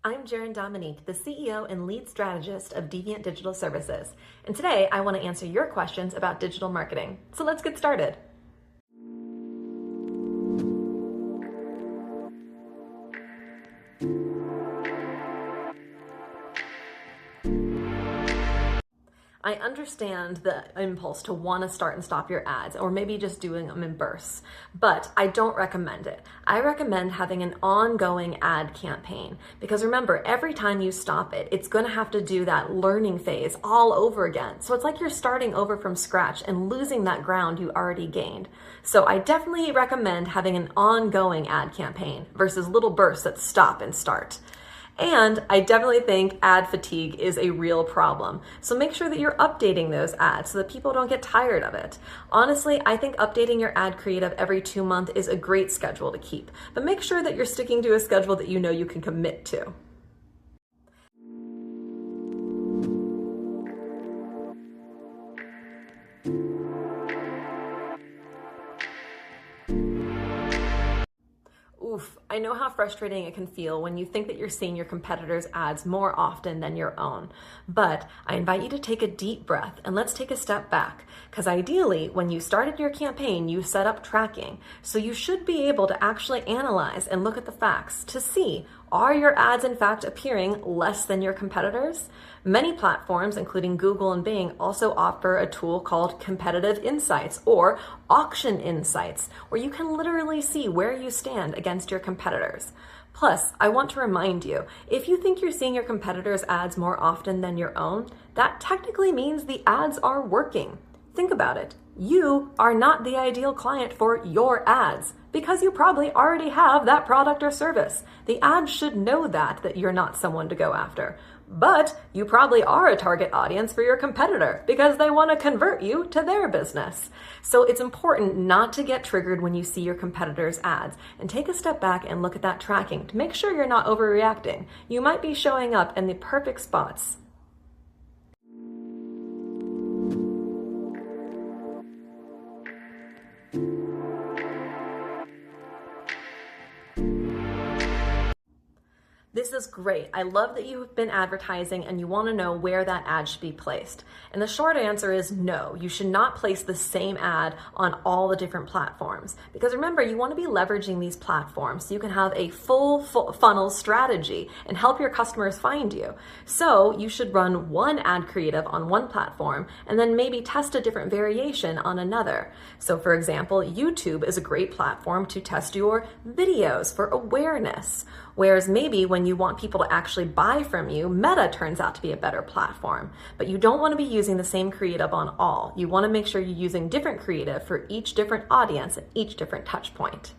I'm Jaryn Dominique, the CEO and lead strategist of Deviant Digital Services. And today I want to answer your questions about digital marketing. So let's get started. I understand the impulse to want to start and stop your ads, or maybe just doing them in bursts, but I don't recommend it. I recommend having an ongoing ad campaign, because remember, every time you stop it, it's going to have to do that learning phase all over again. So it's like you're starting over from scratch and losing that ground you already gained. So I definitely recommend having an ongoing ad campaign versus little bursts that stop and start. And I definitely think ad fatigue is a real problem. So make sure that you're updating those ads so that people don't get tired of it. Honestly, I think updating your ad creative every 2 months is a great schedule to keep, but make sure that you're sticking to a schedule that you know you can commit to. Oof, I know how frustrating it can feel when you think that you're seeing your competitors' ads more often than your own. But I invite you to take a deep breath and let's take a step back. Because ideally, when you started your campaign, you set up tracking. So you should be able to actually analyze and look at the facts to see, are your ads in fact appearing less than your competitors? Many platforms, including Google and Bing, also offer a tool called Competitive Insights or Auction Insights, where you can literally see where you stand against your competitors. Plus, I want to remind you, if you think you're seeing your competitors' ads more often than your own, that technically means the ads are working. Think about it. You are not the ideal client for your ads because you probably already have that product or service. The ads should know that you're not someone to go after. But you probably are a target audience for your competitor because they want to convert you to their business. So it's important not to get triggered when you see your competitors' ads and take a step back and look at that tracking to make sure you're not overreacting. You might be showing up in the perfect spots. This is great. I love that you have been advertising and you want to know where that ad should be placed. And the short answer is no, you should not place the same ad on all the different platforms. Because remember, you want to be leveraging these platforms so you can have a full funnel strategy and help your customers find you. So you should run one ad creative on one platform and then maybe test a different variation on another. So for example, YouTube is a great platform to test your videos for awareness. Whereas maybe when you want people to actually buy from you, Meta turns out to be a better platform. But you don't want to be using the same creative on all. You want to make sure you're using different creative for each different audience and each different touch point.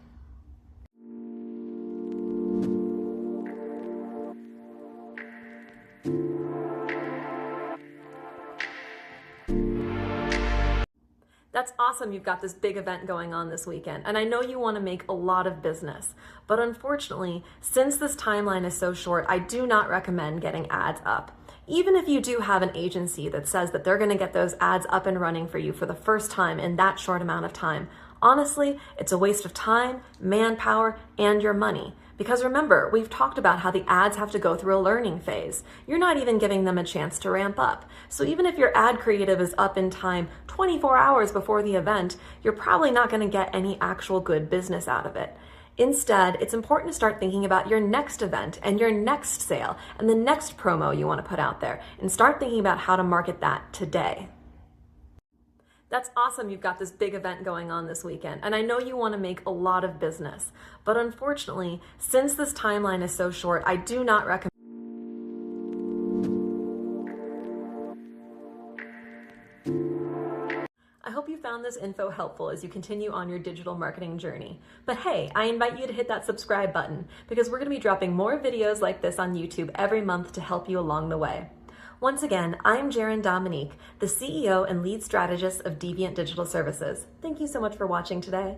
That's awesome you've got this big event going on this weekend, and I know you want to make a lot of business, but unfortunately, since this timeline is so short, I do not recommend getting ads up. Even if you do have an agency that says that they're going to get those ads up and running for you for the first time in that short amount of time, honestly, it's a waste of time, manpower, and your money. Because remember, we've talked about how the ads have to go through a learning phase. You're not even giving them a chance to ramp up. So even if your ad creative is up in time 24 hours before the event, you're probably not going to get any actual good business out of it. Instead, it's important to start thinking about your next event and your next sale and the next promo you want to put out there, and start thinking about how to market that today. That's awesome you've got this big event going on this weekend, and I know you want to make a lot of business, but unfortunately, since this timeline is so short, I do not recommend. I hope you found this info helpful as you continue on your digital marketing journey. But hey, I invite you to hit that subscribe button because we're going to be dropping more videos like this on YouTube every month to help you along the way. Once again, I'm Jaryn Dominique, the CEO and lead strategist of Deviant Digital Services. Thank you so much for watching today.